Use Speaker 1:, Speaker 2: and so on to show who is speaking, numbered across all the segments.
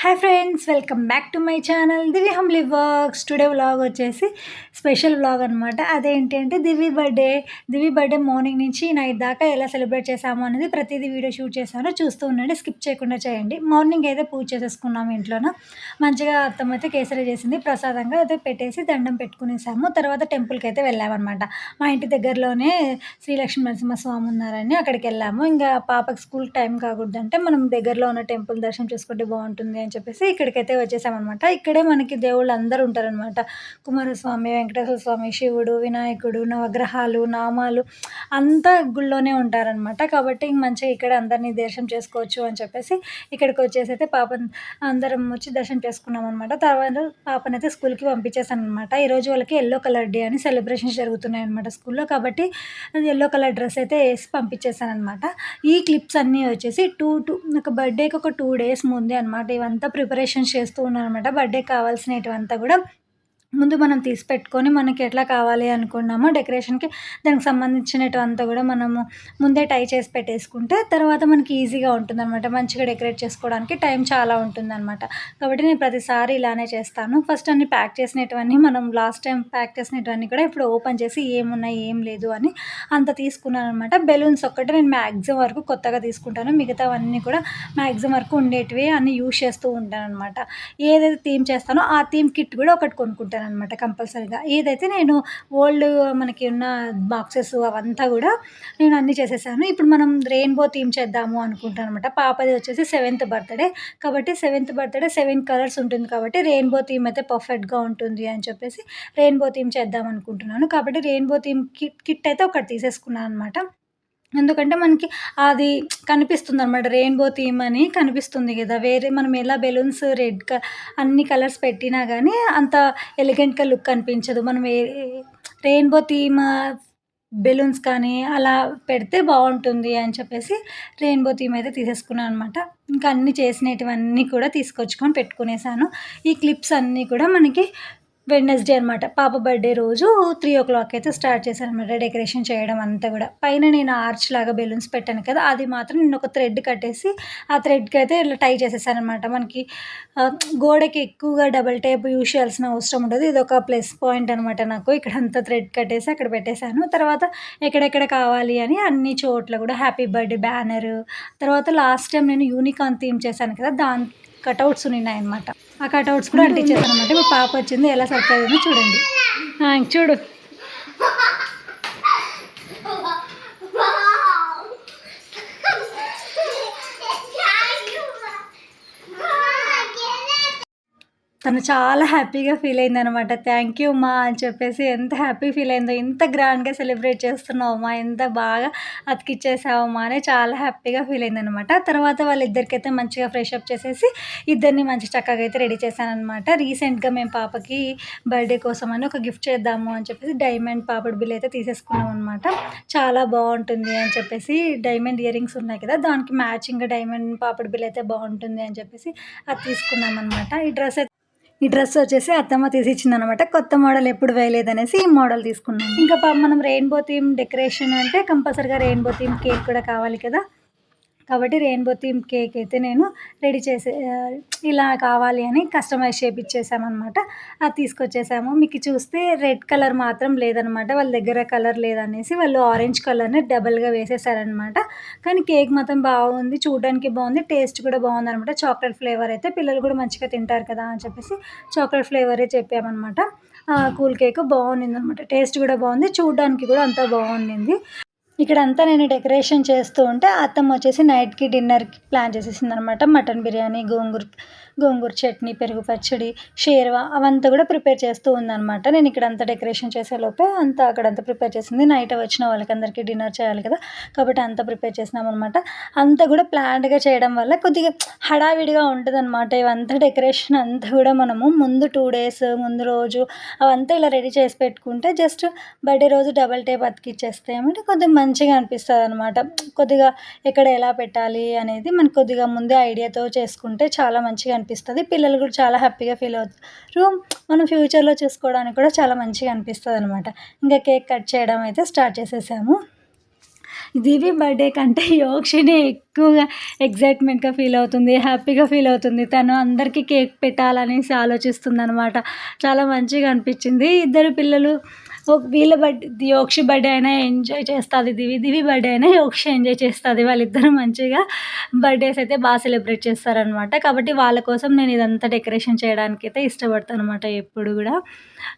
Speaker 1: Hi friends, welcome back to my channel Divi humbly vlogs. Today vlog వచ్చేసి special vlog అనమాట. అదేంటి అంటే దివి birthday morning నుంచి night దాకా ఎలా సెలబ్రేట్ చేసాము అనేది ప్రతిదీ వీడియో షూట్ చేశాను. చూస్తూ ఉండండి, స్కిప్ చేయకుండా చేయండి. మార్నింగ్ అయితే పూజ చేసేసుకున్నాము ఇంట్లోన. మంచిగా అత్తమ్మ అయితే కేసరి చేసింది, ప్రసాదంగా అయితే పెట్టేసి దండం పెట్టుకునేసాము. తర్వాత టెంపుల్కి అయితే వెళ్ళామన్నమాట. మా ఇంటి దగ్గరలోనే శ్రీలక్ష్మీ నరసింహస్వామి ఉన్నారని అక్కడికి వెళ్ళాము. ఇంకా పాపకి స్కూల్ టైం కాకూడదంటే మనం దగ్గరలో ఉన్న టెంపుల్ దర్శనం చేసుకుంటే బాగుంటుంది అని చెప్పేసి ఇక్కడికైతే వచ్చేసామన్నమాట. ఇక్కడే మనకి దేవుళ్ళు అందరూ ఉంటారనమాట. కుమారస్వామి, వెంకటేశ్వర స్వామి, శివుడు, వినాయకుడు, నవగ్రహాలు, నామాలు అంతా గుళ్ళోనే ఉంటారనమాట. కాబట్టి మంచిగా ఇక్కడ అందరినీ దర్శనం చేసుకోవచ్చు అని చెప్పేసి ఇక్కడికి వచ్చేసి అయితే అందరం వచ్చి దర్శనం చేసుకున్నాం అనమాట. తర్వాత పాపనైతే స్కూల్కి పంపించేసాను అనమాట. ఈరోజు వాళ్ళకి ఎల్లో కలర్ డే అని సెలబ్రేషన్స్ జరుగుతున్నాయి అనమాట స్కూల్లో. కాబట్టి ఎల్లో కలర్ డ్రెస్ అయితే వేసి పంపించేసాను అనమాట. ఈ క్లిప్స్ అన్నీ వచ్చేసి నాకు బర్త్డేకి ఒక 2 days ముందే అనమాట ఇవంతా ప్రిపరేషన్స్ చేస్తూ ఉన్నాను అనమాట. బర్త్డేకి కావాల్సినటువంతా కూడా ముందు మనం తీసి పెట్టుకొని మనకి ఎట్లా కావాలి అనుకున్నామో డెకరేషన్కి దానికి సంబంధించినటువంతా కూడా మనము ముందే టై చేసి పెట్టేసుకుంటే తర్వాత మనకి ఈజీగా ఉంటుందన్నమాట. మంచిగా డెకరేట్ చేసుకోవడానికి టైం చాలా ఉంటుందన్నమాట. కాబట్టి నేను ప్రతిసారి ఇలానే చేస్తాను. ఫస్ట్ అన్ని ప్యాక్ చేసినటువన్నీ మనం లాస్ట్ టైం ప్యాక్ చేసినటువన్నీ కూడా ఇప్పుడు ఓపెన్ చేసి ఏమున్నాయి ఏం లేదు అని అంత తీసుకున్నాను అనమాట. బెలూన్స్ ఒక్కటే నేను మ్యాక్సిమం వరకు కొత్తగా తీసుకుంటాను, మిగతావన్నీ కూడా మ్యాక్సిమం వరకు ఉండేటివి అన్నీ యూజ్ చేస్తూ ఉంటాను అనమాట. ఏదైతే థీమ్ చేస్తానో ఆ థీమ్ కిట్ కూడా ఒకటి కొనుక్కుంటాను అనమాట కంపల్సరీగా. ఏదైతే నేను ఓల్డ్ మనకి ఉన్న బాక్సెస్ అవంతా కూడా నేను అన్నీ చేసేసాను. ఇప్పుడు మనం రెయిన్బో థీమ్ చేద్దాము అనుకుంటాను అనమాట. పాపది వచ్చేసి 7th బర్త్డే కాబట్టి 7th బర్త్డే 7 కలర్స్ ఉంటుంది కాబట్టి రెయిన్బో థీమ్ అయితే పర్ఫెక్ట్గా ఉంటుంది అని చెప్పేసి రెయిన్బో థీమ్ చేద్దాం అనుకుంటున్నాను. కాబట్టి రెయిన్బో థీమ్ కిట్ అయితే ఒకటి తీసేసుకున్నాను అనమాట. ఎందుకంటే మనకి అది కనిపిస్తుందనమాట. రెయిన్బో థీమ్ అని కనిపిస్తుంది కదా. వేరే మనం ఎలా బెలూన్స్ అన్ని కలర్స్ పెట్టినా కానీ అంత ఎలిగెంట్గా లుక్ అనిపించదు. మనం రెయిన్బో థీమ్ బెలూన్స్ కానీ అలా పెడితే బాగుంటుంది అని చెప్పేసి రెయిన్బో థీమ్ అయితే తీసేసుకున్నాను అనమాట. ఇంకా అన్నీ చేసినటువన్నీ కూడా తీసుకొచ్చుకొని పెట్టుకునేసాను. ఈ క్లిప్స్ అన్నీ కూడా మనకి వెడ్నెస్డే అనమాట. పాప బర్త్డే రోజు 3 o'clock అయితే స్టార్ట్ చేశాను అనమాట డెకరేషన్ చేయడం అంతా కూడా. పైన నేను ఆర్చ్ లాగా బెలూన్స్ పెట్టాను కదా, అది మాత్రం నేను ఒక థ్రెడ్ కట్టేసి ఆ థ్రెడ్కి అయితే ఇలా టై చేసేసాను అనమాట. మనకి గోడకి ఎక్కువగా డబల్ టేప్ యూజ్ చేయాల్సిన అవసరం ఉండదు. ఇది ఒక ప్లస్ పాయింట్ అనమాట నాకు. ఇక్కడ అంతా థ్రెడ్ కట్టేసి అక్కడ పెట్టేశాను. తర్వాత ఎక్కడెక్కడ కావాలి అని అన్ని చోట్ల కూడా హ్యాపీ బర్త్డే బ్యానరు, తర్వాత లాస్ట్ టైం నేను యూనికార్న్ థీమ్ చేశాను కదా, దాని కటౌట్స్ ఉన్నాయన్నమాట. ఆ కటౌట్స్ కూడా అంటించేసాను అనమాట. మా పాప వచ్చింది, ఎలా సర్ప్రైజ్ అయిందో చూడండి. చూడు తను చాలా హ్యాపీగా ఫీల్ అయిందనమాట. థ్యాంక్ యూ మా అని చెప్పేసి ఎంత హ్యాపీ ఫీల్ అయిందో. ఇంత గ్రాండ్గా సెలబ్రేట్ చేస్తున్నావమ్మా, ఎంత బాగా అతికిచ్చేసావమ్మా అని చాలా హ్యాపీగా ఫీల్ అయిందనమాట. తర్వాత వాళ్ళిద్దరికైతే మంచిగా ఫ్రెష్ అప్ చేసేసి ఇద్దరిని మంచి చక్కగా అయితే రెడీ చేశానమాట. రీసెంట్గా మేము పాపకి బర్త్డే కోసం అని ఒక గిఫ్ట్ చేద్దాము అని చెప్పేసి డైమండ్ పాపడ్ బిల్ అయితే తీసేసుకున్నాం అనమాట. చాలా బాగుంటుంది అని చెప్పేసి డైమండ్ ఇయర్ రింగ్స్ ఉన్నాయి కదా, దానికి మ్యాచింగ్గా డైమండ్ పాపడ్ బిల్ అయితే బాగుంటుంది అని చెప్పేసి అది తీసుకున్నాం అనమాట. ఈ డ్రెస్ వచ్చేసి అత్తమ్మ తీసిచ్చిందనమాట. కొత్త మోడల్ ఎప్పుడు వేయలేదనేసి ఈ మోడల్ తీసుకున్నాం. ఇంకా మనం రెయిన్బో థీమ్ డెకరేషన్ అంటే కంపల్సరీగా రెయిన్బో థీమ్ కేక్ కూడా కావాలి కదా. కాబట్టి రెయిన్బో థీమ్ కేక్ అయితే నేను రెడీ ఇలా కావాలి అని కస్టమైజ్ చేపించేసామన్నమాట. అది తీసుకొచ్చేసాము. మీకు చూస్తే రెడ్ కలర్ మాత్రం లేదనమాట. వాళ్ళ దగ్గర కలర్ లేదనేసి వాళ్ళు ఆరెంజ్ కలర్ని డబల్గా వేసేసారనమాట. కానీ కేక్ మాత్రం బాగుంది, చూడడానికి బాగుంది, టేస్ట్ కూడా బాగుందనమాట. చాక్లెట్ ఫ్లేవర్ అయితే పిల్లలు కూడా మంచిగా తింటారు కదా అని చెప్పేసి చాక్లెట్ ఫ్లేవరే చెప్పామన్నమాట. కూల్ కేక్ బాగుంది అనమాట, టేస్ట్ కూడా బాగుంది, చూడడానికి కూడా అంతా బాగుండింది. ఇక్కడంతా నేను డెకరేషన్ చేస్తూ ఉంటే అత్తమ్మ వచ్చేసి నైట్కి డిన్నర్కి ప్లాన్ చేసేసిందనమాట. మటన్ బిర్యానీ, గోంగూర చట్నీ, పెరుగు పచ్చడి, షేర్వా అవంతా కూడా ప్రిపేర్ చేస్తూ ఉందనమాట. నేను ఇక్కడంతా డెకరేషన్ చేసేలోపే అక్కడంతా ప్రిపేర్ చేసింది. నైట్ వచ్చిన వాళ్ళకి అందరికీ డిన్నర్ చేయాలి కదా, కాబట్టి అంతా ప్రిపేర్ చేసినామన్నమాట. అంతా కూడా ప్లాన్డ్గా చేయడం వల్ల కొద్దిగా హడావిడిగా ఉంటుంది అనమాట. ఇవంతా డెకరేషన్ అంతా కూడా మనము ముందు 2 days ముందు రోజు అవంతా ఇలా రెడీ చేసి పెట్టుకుంటే జస్ట్ బర్త్డే రోజు డబల్ టేప్ అతికిచ్చేస్తే ఏమంటే కొద్దిగా మంచిగా అనిపిస్తుంది అనమాట. కొద్దిగా ఎక్కడ ఎలా పెట్టాలి అనేది మనకు కొద్దిగా ముందే ఐడియాతో చేసుకుంటే చాలా మంచిగా అనిపిస్తుంది. పిల్లలు కూడా చాలా హ్యాపీగా ఫీల్ అవుతారు. మనం ఫ్యూచర్లో చేసుకోవడానికి కూడా చాలా మంచిగా అనిపిస్తుంది అనమాట. ఇంకా కేక్ కట్ చేయడం అయితే స్టార్ట్ చేసేసాము. దివి బర్త్‌డే కంటే యోక్షినే ఎక్కువగా ఎక్సైట్‌మెంట్‌గా ఫీల్ అవుతుంది. హ్యాపీగా ఫీల్ అవుతుంది. తను అందరికీ కేక్ పెట్టాలనేసి ఆలోచిస్తుందనమాట. చాలా మంచిగా అనిపించింది. ఇద్దరు పిల్లలు వీళ్ళ యోక్షి బర్త్‌డే అయినా ఎంజాయ్ చేస్తది దివి. దివి బర్త్‌డే అయినా యోక్షి ఎంజాయ్ చేస్తది. వాళ్ళిద్దరూ మంచిగా బర్త్‌డేస్ అయితే సెలబ్రేట్ చేస్తారనమాట. కాబట్టి వాళ్ళ కోసం నేను ఇదంతా డెకరేషన్ చేయడానికైతే ఇష్టపడతాననమాట ఎప్పుడు గూడా.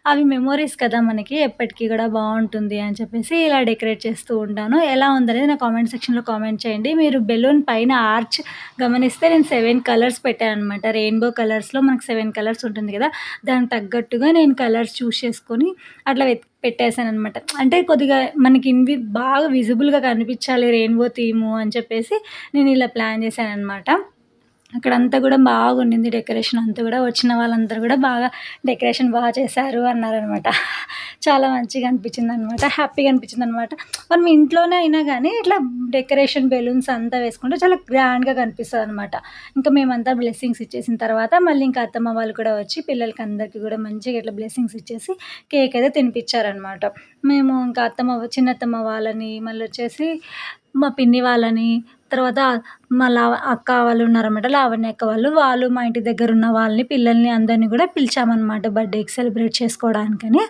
Speaker 1: అవి మెమోరీస్ కదా మనకి ఎప్పటికి గూడా బావుంటుంది అని చెప్పేసి ఇలా డెకరేట్ చేస్తూ ఉంటాను. ఎలా ఉందనేది నా కామెంట్ సెక్షన్‌లో కామెంట్ చేయండి. మీరు బెలూన్ పైన ఆర్చ్ గమనిస్తే నేను 7 కలర్స్ పెట్టాననమాట. రెయిన్‌బో కలర్స్‌లో మనకు 7 కలర్స్ ఉంటుంది గదా! దానికి తగ్గట్టుగా నేను కలర్స్ చూజ్ చేసుకొని అట్లా పెట్టేసాననమాట. అంటే కొద్దిగా మనకి బాగా విజిబుల్‌గా కనిపించాలి రెయిన్‌బో థీము అని చెప్పేసి నేను ఇలా ప్లాన్ చేశాననమాట. అక్కడంతా గూడా బాగుండింది డెకరేషన్ అంతా గూడా. వచ్చిన వాళ్ళందరూ గూడా బాగా డెకరేషన్ చేశారు అన్నారనమాట. చాలా మంచిగా అనిపించిందనమాట. హ్యాపీగా అనిపించిందనమాట. మనం ఇంట్లోనే అయినా గానీ ఇట్లా డెకరేషన్ బెలూన్స్ అంతా వేసుకుంటే చాలా గ్రాండ్‌గా కనిపిస్తదనమాట. ఇంకా మేమంతా బ్లెస్సింగ్స్ ఇచ్చేసిన తర్వాత మళ్ళీ ఇంకా అత్తమ్మ వాళ్ళు కూడా వచ్చి పిల్లలకి అందరికీ గూడా మంచిగా ఇట్లా బ్లెస్సింగ్స్ ఇచ్చేసి కేక్ అయితే తినిపిచ్చారనమాట. మేము ఇంకా చిన్నత్తమ్మ వాళ్ళని మళ్ళొచ్చేసి మా పిన్ని వాళ్ళని, తర్వాత మా అక్క వాళ్ళు ఉన్నారనమాట. లావణ్య అక్క వాళ్ళు. వాళ్ళు మా ఇంటి దగ్గరున్న వాళ్ళని, పిల్లల్ని అందరిని గూడా పిలిచామనమాట బర్త్‌డేకి సెలబ్రేట్ చేసుకోవడానికని.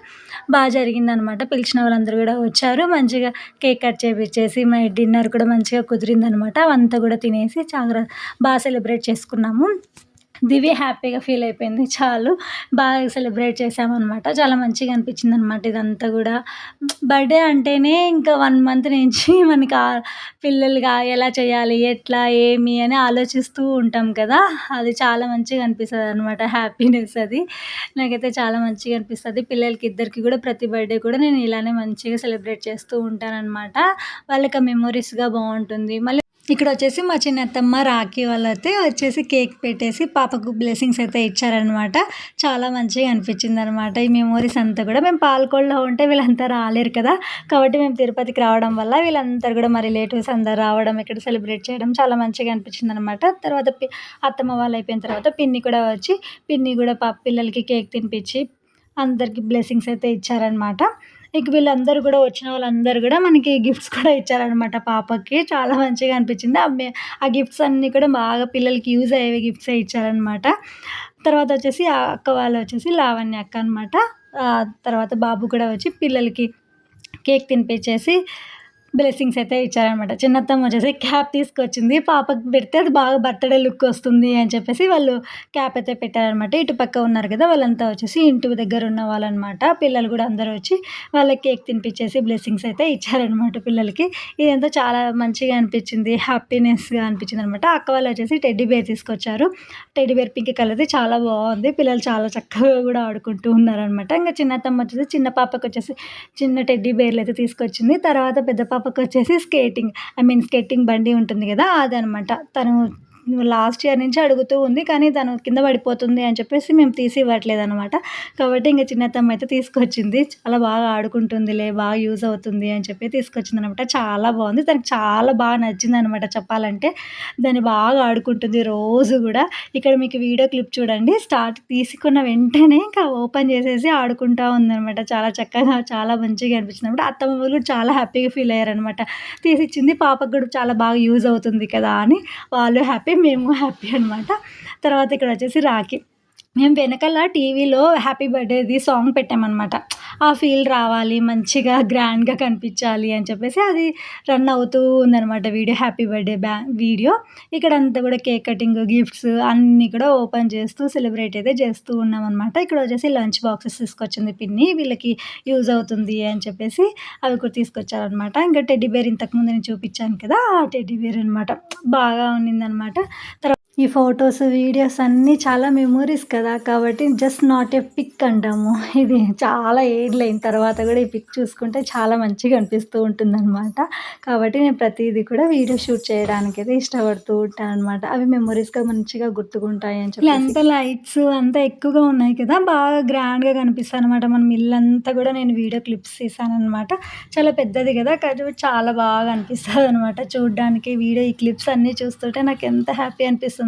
Speaker 1: జరిగిందనమాట. పిలిచిన వాళ్ళందరూ గూడా వచ్చారు. మంచిగా కేక్ కట్ చేపిచ్చేసి, డిన్నర్ కూడా మంచిగా కుదిరిందనమాట. అవంతా గూడా తినేసి సెలబ్రేట్ చేసుకున్నాము. దివ్య హ్యాపీగా ఫీల్ అయిపోయింది. చాలు సెలబ్రేట్ చేశామనమాట. చాలా మంచిగా అనిపించిందనమాట ఇదంతా గూడా. బర్త్‌డే అంటేనే ఇంకా 1 మంత్ నుంచి మనకి పిల్లలుగా ఎలా చేయాలి, ఎట్లా, ఏమి అని ఆలోచిస్తూ ఉంటాం కదా! అది చాలా మంచిగా అనిపిస్తదనమాట. హ్యాపీనెస్ అది. నాకైతే చాలా మంచిగా అనిపిస్తది. పిల్లలకి ఇద్దరికి గూడా ప్రతి బర్త్‌డే కూడా నేను ఇలానే మంచిగా సెలబ్రేట్ చేస్తూ ఉంటాననమాట. వాళ్ళకి ఆ మెమోరీస్‌గా బావుంటుంది. మళ్ళీ ఇక్కడొచ్చేసి మా చిన్నత్తమ్మ, రాఖీ వాళ్ళైతే వచ్చేసి కేక్ పెట్టేసి పాపకు బ్లెస్సింగ్స్ అయితే ఇచ్చారనమాట. చాలా మంచిగా అనిపించిందనమాట. ఈ మెమోరీస్ అంతా కూడా మేము పాలకొల్లో ఉంటే వీళ్ళంతా రాలేరు కదా! కాబట్టి మేము తిరుపతికి రావడం వల్ల వీళ్ళందరూ కూడా మా రిలేటివ్స్ అందరూ రావడం, ఇక్కడ సెలబ్రేట్ చేయడం చాలా మంచిగా అనిపించిందనమాట. తర్వాత అత్తమ్మ వాళ్ళు అయిపోయిన తర్వాత పిన్ని కూడా వచ్చి, పిన్ని కూడా పిల్లలకి కేక్ తినిపించి అందరికి బ్లెస్సింగ్స్ అయితే ఇచ్చారనమాట. ఇక వీళ్ళందరూ గూడా వచ్చిన వాళ్ళందరూ గూడా మనకి గిఫ్ట్స్ కూడా ఇచ్చారనమాట పాపకి. చాలా మంచిగా అనిపించింది. ఆ గిఫ్ట్స్ అన్నీ కూడా బాగా పిల్లలకి యూజ్ అయ్యేవి గిఫ్ట్సే ఇచ్చారనమాట. తర్వాత వచ్చేసి ఆ అక్క వాళ్ళు వచ్చేసి లావణ్య అక్క అనమాట. తర్వాత బాబు కూడా వచ్చి పిల్లలకి కేక్ తినిపించేసి బ్లెస్సింగ్స్ అయితే ఇచ్చారనమాట. చిన్నత్తమ్మ వచ్చేసి క్యాప్ తీసుకొచ్చింది. పాపకి పెడితే అది బాగా బర్త్‌డే లుక్ వస్తుంది అని చెప్పేసి వాళ్ళు క్యాప్ అయితే పెట్టారనమాట. ఇటు పక్క ఉన్నారు కదా! వాళ్ళంతా వచ్చేసి ఇంటి దగ్గర ఉన్న వాళ్ళనమాట. పిల్లలు కూడా అందరూ వచ్చి వాళ్ళకి కేక్ తినిపించేసి బ్లెస్సింగ్స్ అయితే ఇచ్చారనమాట పిల్లలకి. ఇదంతా చాలా మంచిగా అనిపించింది. హ్యాపీనెస్‌గా అనిపించిందనమాట. అక్క వాళ్ళు వచ్చేసి టెడ్డీ బేర్ తీసుకొచ్చారు. టెడ్డీ బేర్ పింక్ కలర్‌ది చాలా బావుంది. పిల్లలు చాలా చక్కగా కూడా ఆడుకుంటూ ఉన్నారనమాట. ఇంక చిన్నత్తమ్మ వచ్చేసి చిన్న పాపకొచ్చేసి చిన్న టెడ్డీ బేర్‌లయితే తీసుకొచ్చింది. తర్వాత పెద్ద పాపకొచ్చేసి స్కేటింగ్ బండి ఉంటుంది గదా! అదనమాట. తను లాస్ట్ ఇయర్ నుంచి అడుగుతూ ఉంది. కానీ తను కింద పడిపోతుంది అని చెప్పేసి మేము తీసి ఇవ్వట్లేదనమాట. కాబట్టి ఇంక చిన్నత్తమ్మ అయితే తీసుకొచ్చింది. చాలా బాగా ఆడుకుంటుందిలే, బాగా యూజ్ అవుతుంది అని చెప్పి తీసుకొచ్చిందనమాట. చాలా బావుంది. తనకి చాలా బాగా నచ్చిందనమాట చెప్పాలంటే. దాన్ని బాగా ఆడుకుంటుంది రోజు గూడా. ఇక్కడ మీకు వీడియో క్లిప్ చూడండి. తీసుకున్న వెంటనే ఇంకా ఓపెన్ చేసేసి ఆడుకుంటా ఉందనమాట. చాలా చక్కగా, చాలా మంచిగా అనిపించిందనమాట. అత్తమ్మ వాళ్ళు కూడా చాలా హ్యాపీగా ఫీల్ అయ్యారనమాట. తీసిచ్చింది పాపకు కూడా చాలా బాగా యూజ్ అవుతుంది కదా! అని వాళ్ళు హ్యాపీ, మేము హ్యాపీ అనమాట. తర్వాత ఇక్కడొచ్చేసి రాఖీ. మేము వెనకాల టీవీలో హ్యాపీ బర్త్‌డేది సాంగ్ పెట్టామనమాట. ఆ ఫీల్ రావాలి, మంచిగా గ్రాండ్‌గా కనిపించాలి అని చెప్పేసి అది రన్ అవుతూ ఉందనమాట వీడియో. Happy birthday video. ఇక్కడంతా కూడా కేక్ కటింగ్, గిఫ్ట్స్ అన్నీ కూడా ఓపెన్ చేస్తూ సెలబ్రేట్ అయితే చేస్తూ ఉన్నామనమాట. ఇక్కడొచ్చేసి లంచ్ బాక్సెస్ తీసుకొచ్చింది పిన్ని. వీళ్ళకి యూజ్ అవుతుంది అని చెప్పేసి అవి కూడా తీసుకొచ్చారనమాట. ఇంకా టెడ్డీ బేర్ ఇంతకుముందు నేను చూపించాను కదా! ఆ టెడ్డీ బేర్ అనమాట. బాగా ఉన్నిందనమాట. ఈ ఫోటోస్, వీడియోస్ అన్నీ చాలా మెమోరీస్ కదా! కాబట్టి జస్ట్ నాట్ ఎ పిక్ అంటాము. ఇది చాలా ఏళ్ళయిన తర్వాత కూడా ఈ పిక్ చూసుకుంటే చాలా మంచిగా అనిపిస్తూ ఉంటుందనమాట. కాబట్టి నేను ప్రతీది కూడా వీడియో షూట్ చేయడానికైతే ఇష్టపడుతూ ఉంటాననమాట. అవి మెమోరీస్‌గా మంచిగా గుర్తుకుంటాయి అని చెప్పేసి. అంతా లైట్స్ అంతా ఎక్కువగా ఉన్నాయి కదా! బాగా గ్రాండ్‌గా కనిపిస్తదనమాట. మనం ఇల్లంతా కూడా నేను వీడియో క్లిప్స్ తీశాననమాట. చాలా పెద్దది కదా! కానీ చాలా బాగా అనిపిస్తదనమాట చూడ్డానికి. ఈ క్లిప్స్ అన్నీ చూస్తుంటే నాకెంత హ్యాపీ అనిపిస్తుందో,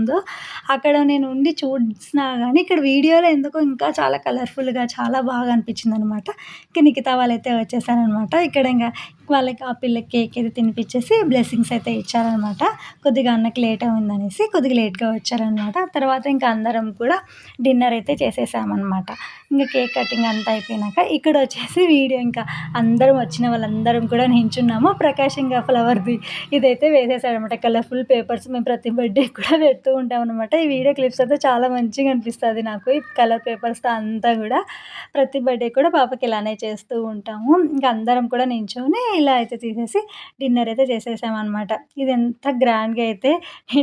Speaker 1: అక్కడ నేను ఉండి చూసినా గానీ ఇక్కడ వీడియోలో ఎందుకో ఇంకా చాలా కలర్‌ఫుల్‌గా చాలా బాగా అనిపించిందనమాట. ఇంక నిఖితా వాళ్ళైతే వచ్చేసారనమాట. ఇక్కడ ఇంక వాళ్ళకి ఆ పిల్లకి కేక్ అయితే తినిపించేసి బ్లెస్సింగ్స్ అయితే ఇచ్చారనమాట. కొద్దిగా అన్నకి లేట్ అయిందనేసి కొద్దిగా లేట్‌గా వచ్చారనమాట. తర్వాత ఇంకా అందరం కూడా డిన్నర్ అయితే చేసేసామనమాట. ఇంక కేక్ కటింగ్ అంతా అయిపోయినాక ఇక్కడొచ్చేసి వీడియో ఇంకా అందరం వచ్చిన వాళ్ళందరం కూడా నించున్నాము. ప్రకాష్ ఇంగ ఫ్లవర్‌ది ఇదైతే వేసేసాడనమాట. కలర్‌ఫుల్ పేపర్స్ మేము ప్రతి బర్త్‌డేకి కూడా పెడుతూ ఉంటామనమాట. ఈ వీడియో క్లిప్స్ అయితే చాలా మంచిగా అనిపిస్తది నాకు. ఈ కలర్ పేపర్స్‌తో అంతా గూడా ప్రతి బర్త్‌డే కూడా పాపకి ఇలానే చేస్తూ ఉంటాము. ఇంక అందరం కూడా నించొని ఇలా అయితే తీసేసి డిన్నర్ అయితే చేసేసామనమాట. ఇది ఎంత గ్రాండ్‌గా అయితే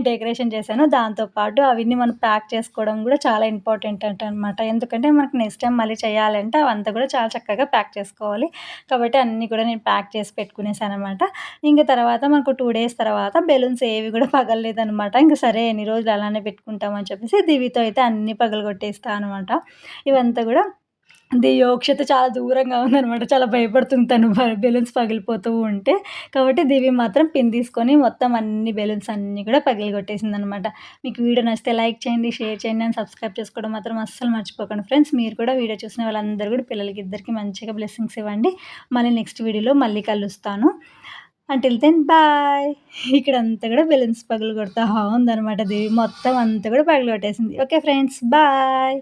Speaker 1: డెకరేషన్ చేశానో దాంతో పాటు అవన్నీ మనం ప్యాక్ చేసుకోవడం గూడా చాలా ఇంపార్టెంట్ అనమాట. ఎందుకంటే మనకు నెక్స్ట్ టైమ్ మళ్ళీ చేయాలంటే అవంతా కూడా చాలా చక్కగా ప్యాక్ చేసుకోవాలి. కాబట్టి అన్నీ కూడా నేను ప్యాక్ చేసి పెట్టుకునేసాననమాట. ఇంక తర్వాత మనకు 2 డేస్ తర్వాత బెలూన్స్ ఏవి కూడా పగలలేదనమాట. ఇంక సరే ఎన్ని రోజులు అలానే పెట్టుకుంటాం అని చెప్పేసి దివితో అయితే అన్నీ పగలగొట్టేస్తా అనమాట. ఇవంతా గూడా యోక్షిత చాలా దూరంగా ఉందనమాట. చాలా భయపడుతుంది తను బెలూన్స్ పగిలిపోతూ ఉంటే. కాబట్టి దివి మాత్రం పిన్ తీసుకొని మొత్తం అన్ని బెలూన్స్ అన్నీ కూడా పగిలగొట్టేసిందనమాట. మీకు వీడియో నచ్చితే లైక్ చేయండి, షేర్ చేయండి అండ్ సబ్స్క్రైబ్ చేసుకోవడం మాత్రం అస్సలు మర్చిపోకండి ఫ్రెండ్స్. మీరు కూడా వీడియో చూసిన వాళ్ళందరూ కూడా పిల్లలకి ఇద్దరికీ మంచిగా బ్లెస్సింగ్స్ ఇవ్వండి. మళ్ళీ నెక్స్ట్ వీడియోలో మళ్ళీ కలుస్తాను. Until then bye. ఇక్కడంతా కూడా బెలూన్స్ పగలగొడతా ఉందనమాట దివి. మొత్తం అంతా కూడా పగలగొట్టేసింది. Okay friends bye.